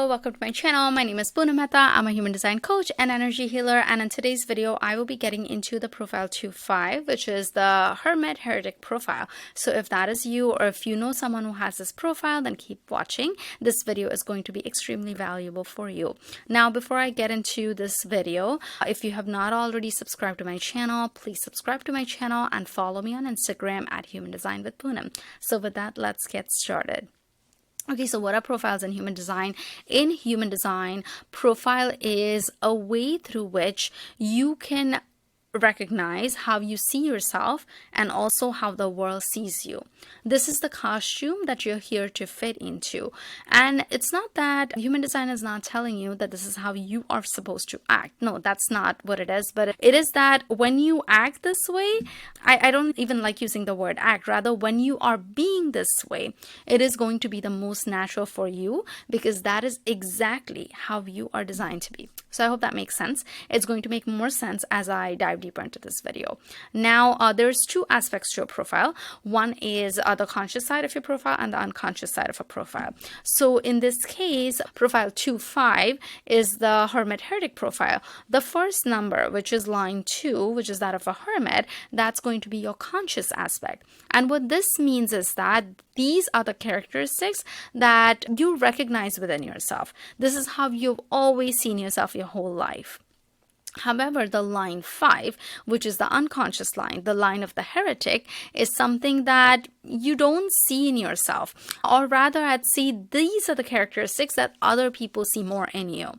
Hello, welcome to my channel. My name is Poonam Mehta. I'm a human design coach and energy healer, and in today's video I will be getting into the profile 2-5, which is the Hermit Heretic profile. So if that is you, or if you know someone who has this profile, then keep watching. This video is going to be extremely valuable for you. Now, before I get into this video, if you have not already subscribed to my channel, please subscribe to my channel and follow me on Instagram at Human Design with Poonam. So with that, let's get started. Okay, so what are profiles in human design? In human design, profile is a way through which you can recognize how you see yourself and also how the world sees you. This is the costume that you're here to fit into. And it's not that human design is not telling you that this is how you are supposed to act. No, that's not what it is. But it is that when you act this way, I don't even like using the word act. Rather, when you are being this way, it is going to be the most natural for you because that is exactly how you are designed to be. So I hope that makes sense. It's going to make more sense as I dive deeper into this video. Now, there's two aspects to a profile. One is the conscious side of your profile and the unconscious side of a profile. So in this case, profile 2-5 is the Hermit Heretic profile. The first number, which is line 2, which is that of a hermit, that's going to be your conscious aspect. And what this means is that these are the characteristics that you recognize within yourself. This is how you've always seen yourself your whole life. However, the line 5, which is the unconscious line, the line of the heretic, is something that you don't see in yourself. Or rather, I'd say these are the characteristics that other people see more in you.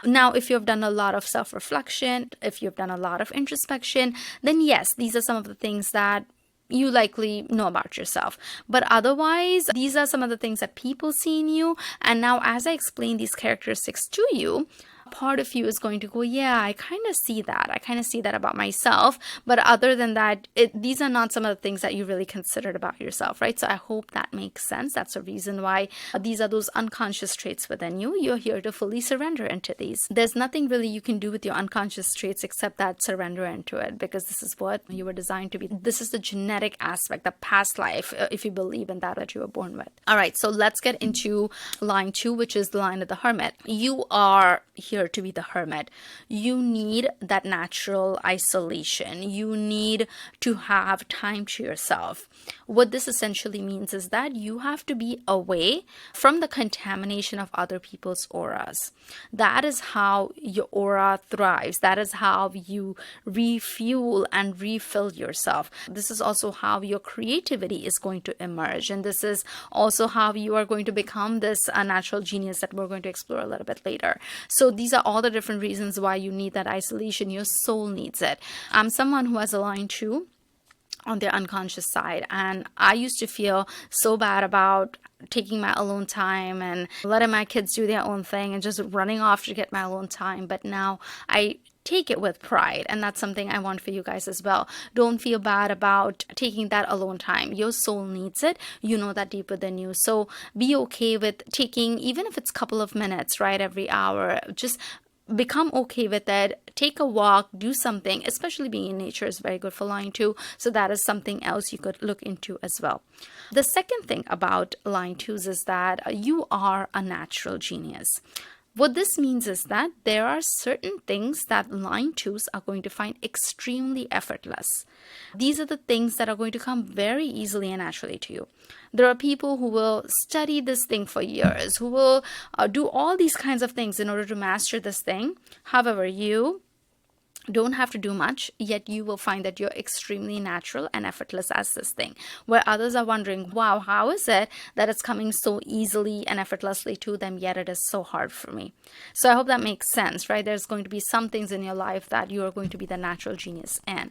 Now, if you've done a lot of self-reflection, if you've done a lot of introspection, then yes, these are some of the things that you likely know about yourself. But otherwise, these are some of the things that people see in you. And now, as I explain these characteristics to you, part of you is going to go, yeah, I kind of see that. I kind of see that about myself. But other than that, these are not some of the things that you really considered about yourself, right? So I hope that makes sense. That's the reason why these are those unconscious traits within you. You're here to fully surrender into these. There's nothing really you can do with your unconscious traits except that surrender into it, because this is what you were designed to be. This is the genetic aspect, the past life, if you believe in that you were born with. All right, so let's get into line 2, which is the line of the hermit. You are here to be the hermit. You need that natural isolation. You need to have time to yourself. What this essentially means is that you have to be away from the contamination of other people's auras. That is how your aura thrives. That is how you refuel and refill yourself. This is also how your creativity is going to emerge. And this is also how you are going to become this natural genius that we're going to explore a little bit later. So these are all the different reasons why you need that isolation. Your soul needs it. I'm someone who has a line 2 on their unconscious side, and I used to feel so bad about taking my alone time and letting my kids do their own thing and just running off to get my alone time. But now I take it with pride, and that's something I want for you guys as well. Don't feel bad about taking that alone time. Your soul needs it. You know that deep within you. So be okay with taking, even if it's a couple of minutes, right, every hour. Just become okay with it. Take a walk, do something. Especially being in nature is very good for line 2. So that is something else you could look into as well. The second thing about line 2s is that you are a natural genius. What this means is that there are certain things that line 2s are going to find extremely effortless. These are the things that are going to come very easily and naturally to you. There are people who will study this thing for years, who will do all these kinds of things in order to master this thing. However, you don't have to do much, yet you will find that you're extremely natural and effortless as this thing, where others are wondering, wow, how is it that it's coming so easily and effortlessly to them, yet it is so hard for me? So I hope that makes sense, right? There's going to be some things in your life that you are going to be the natural genius in.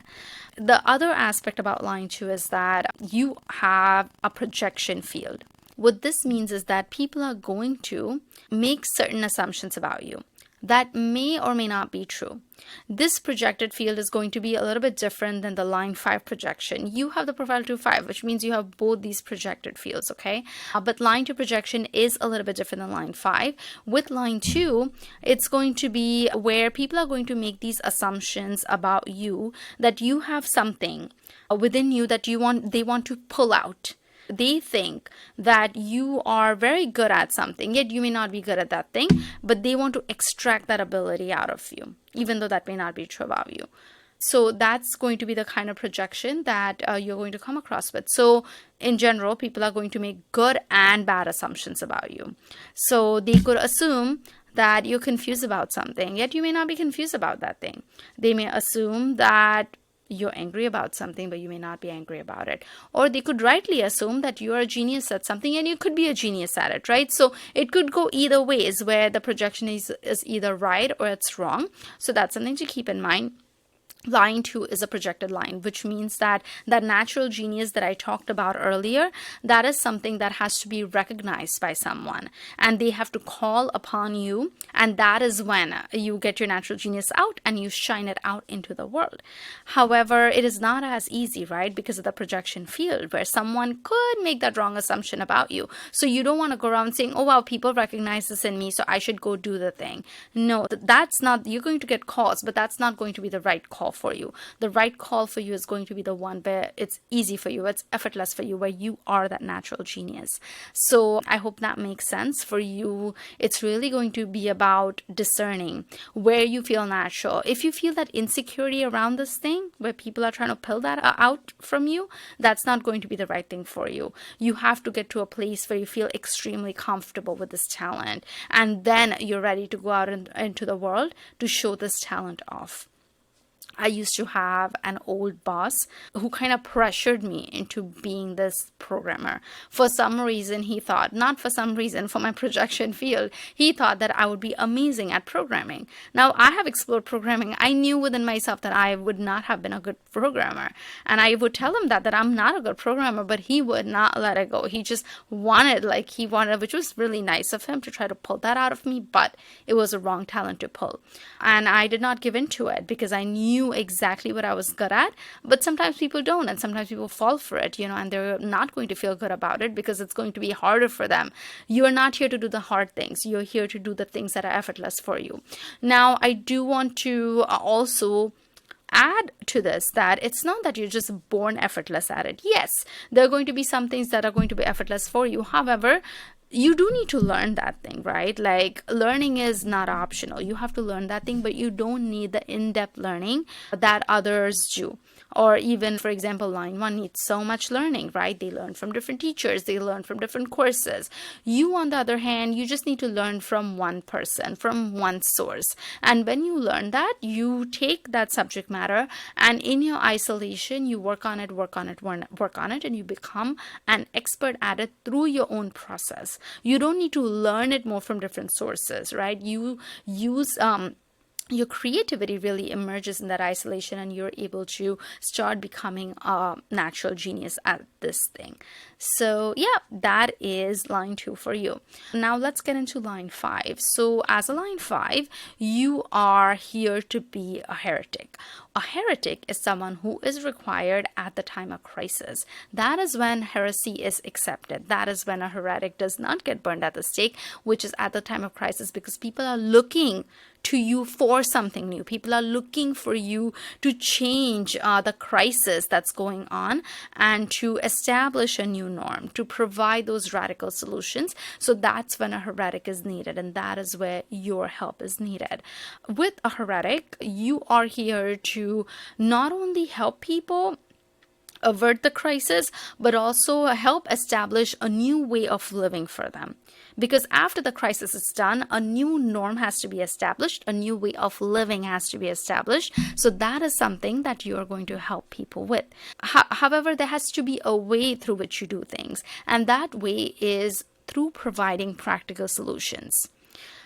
The other aspect about line 2 is that you have a projection field. What this means is that people are going to make certain assumptions about you that may or may not be true. This projected field is going to be a little bit different than the line 5 projection. You have the profile 2-5, which means you have both these projected fields, okay? But line 2 projection is a little bit different than line 5. With line 2, it's going to be where people are going to make these assumptions about you, that you have something within you that they want to pull out. They think that you are very good at something, yet you may not be good at that thing, but they want to extract that ability out of you, even though that may not be true about you. So that's going to be the kind of projection that you're going to come across with. So in general, people are going to make good and bad assumptions about you. So they could assume that you're confused about something, yet you may not be confused about that thing. They may assume that you're angry about something, but you may not be angry about it. Or they could rightly assume that you're a genius at something and you could be a genius at it, right? So it could go either ways, where the projection is either right or it's wrong. So that's something to keep in mind. Line 2 is a projected line, which means that that natural genius that I talked about earlier, that is something that has to be recognized by someone, and they have to call upon you, and that is when you get your natural genius out and you shine it out into the world. However, it is not as easy, right? Because of the projection field, where someone could make that wrong assumption about you. So you don't want to go around saying, oh wow, people recognize this in me, so I should go do the thing. No, that's not, you're going to get calls, but that's not going to be the right call for you. The right call for you is going to be the one where it's easy for you, it's effortless for you, where you are that natural genius. So I hope that makes sense for you. It's really going to be about discerning where you feel natural. If you feel that insecurity around this thing, where people are trying to pull that out from you, that's not going to be the right thing for you. You have to get to a place where you feel extremely comfortable with this talent, and then you're ready to go out into the world to show this talent off. I used to have an old boss who kind of pressured me into being this programmer. For some reason, he thought, not for some reason, for my projection field, he thought that I would be amazing at programming. Now, I have explored programming. I knew within myself that I would not have been a good programmer. And I would tell him that I'm not a good programmer, but he would not let it go. He just wanted, which was really nice of him to try to pull that out of me, but it was a wrong talent to pull. And I did not give into it because I knew exactly what I was good at. But sometimes people don't, and sometimes people fall for it, and they're not going to feel good about it because it's going to be harder for them. You're not here to do the hard things. You're here to do the things that are effortless for you. Now, I do want to also add to this that it's not that you're just born effortless at it. Yes, there are going to be some things that are going to be effortless for you. However, you do need to learn that thing, right? Like, learning is not optional. You have to learn that thing, but you don't need the in-depth learning that others do. Or even, for example, line 1 needs so much learning, right? They learn from different teachers. They learn from different courses. You, on the other hand, you just need to learn from one person, from one source. And when you learn that, you take that subject matter and in your isolation, you work on it, and you become an expert at it through your own process. You don't need to learn it more from different sources, right? You use your creativity really emerges in that isolation, and you're able to start becoming a natural genius at this thing. So yeah, that is line 2 for you. Now let's get into line 5. So as a line 5, you are here to be a heretic. A heretic is someone who is required at the time of crisis. That is when heresy is accepted. That is when a heretic does not get burned at the stake, which is at the time of crisis, because people are looking to you for something new. People are looking for you to change the crisis that's going on and to establish a new norm, to provide those radical solutions. So that's when a heretic is needed, and that is where your help is needed. With a heretic, you are here to not only help people avert the crisis, but also help establish a new way of living for them. Because after the crisis is done, a new norm has to be established, a new way of living has to be established. So that is something that you are going to help people with. However, there has to be a way through which you do things, and that way is through providing practical solutions.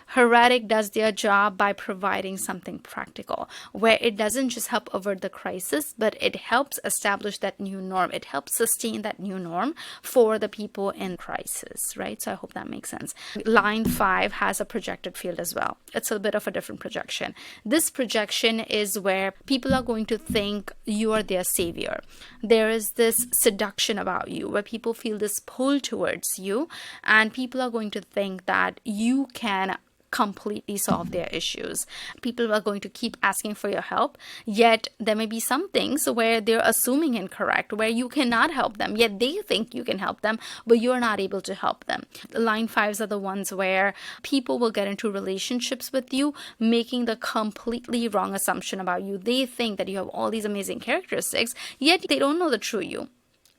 Heretic does their job by providing something practical, where it doesn't just help avert the crisis, but it helps establish that new norm. It helps sustain that new norm for the people in crisis, right? So I hope that makes sense. Line 5 has a projected field as well. It's a bit of a different projection. This projection is where people are going to think you are their savior. There is this seduction about you, where people feel this pull towards you, and people are going to think that you can completely solve their issues. People are going to keep asking for your help, yet there may be some things where they're assuming incorrect, where you cannot help them, yet they think you can help them, but you're not able to help them. The line 5s are the ones where people will get into relationships with you, making the completely wrong assumption about you. They think that you have all these amazing characteristics, yet they don't know the true you.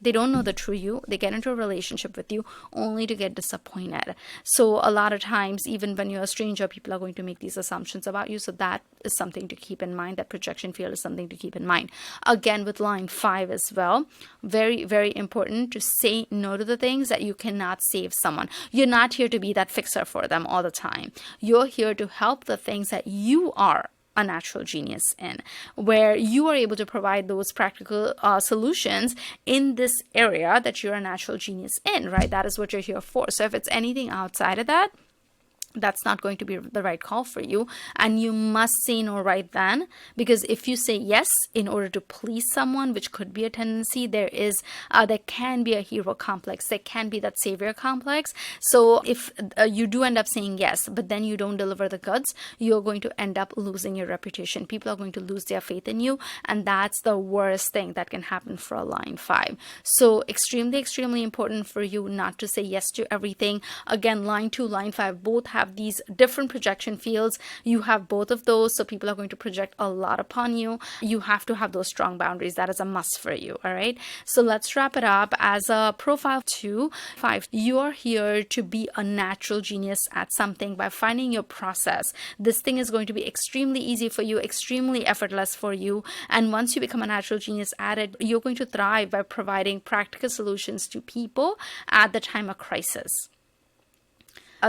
They don't know the true you. They get into a relationship with you only to get disappointed. So a lot of times, even when you're a stranger, people are going to make these assumptions about you. So that is something to keep in mind. That projection field is something to keep in mind. Again, with line 5 as well, very, very important to say no to the things that you cannot save someone. You're not here to be that fixer for them all the time. You're here to help the things that you are a natural genius in, where you are able to provide those practical solutions in this area that you're a natural genius in, right? That is what you're here for. So if it's anything outside of that, that's not going to be the right call for you, and you must say no right then, because if you say yes in order to please someone, which could be a tendency, there can be a hero complex, there can be that savior complex. So if you do end up saying yes, but then you don't deliver the goods, you're going to end up losing your reputation. People are going to lose their faith in you, and that's the worst thing that can happen for a line 5. So extremely important for you not to say yes to everything. Again, line 2, line 5 both have these different projection fields. You have both of those, so people are going to project a lot upon you. You have to have those strong boundaries. That is a must for you. All right, so let's wrap it up. As a profile 2, 5, you are here to be a natural genius at something by finding your process. This thing is going to be extremely easy for you, extremely effortless for you, and once you become a natural genius at it, you're going to thrive by providing practical solutions to people at the time of crisis.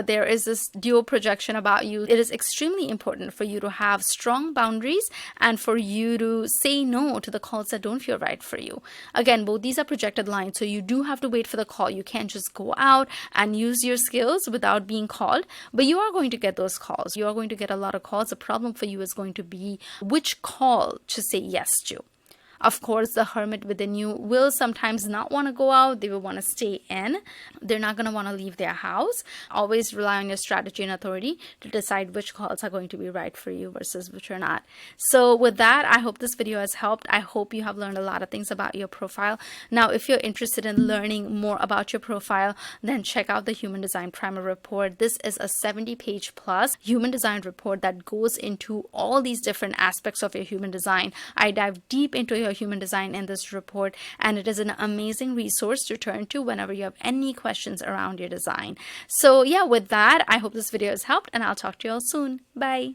There is this dual projection about you. It is extremely important for you to have strong boundaries and for you to say no to the calls that don't feel right for you. Again, both these are projected lines, so you do have to wait for the call. You can't just go out and use your skills without being called, but you are going to get those calls. You are going to get a lot of calls. The problem for you is going to be which call to say yes to. Of course, the hermit within you will sometimes not want to go out. They will want to stay in. They're not going to want to leave their house. Always rely on your strategy and authority to decide which calls are going to be right for you versus which are not. So with that, I hope this video has helped. I hope you have learned a lot of things about your profile. Now, if you're interested in learning more about your profile, then check out the Human Design Primer Report. This is a 70-page plus human design report that goes into all these different aspects of your human design. I dive deep into your human design in this report, and it is an amazing resource to turn to whenever you have any questions around your design. So yeah, with that, I hope this video has helped, and I'll talk to you all soon. Bye.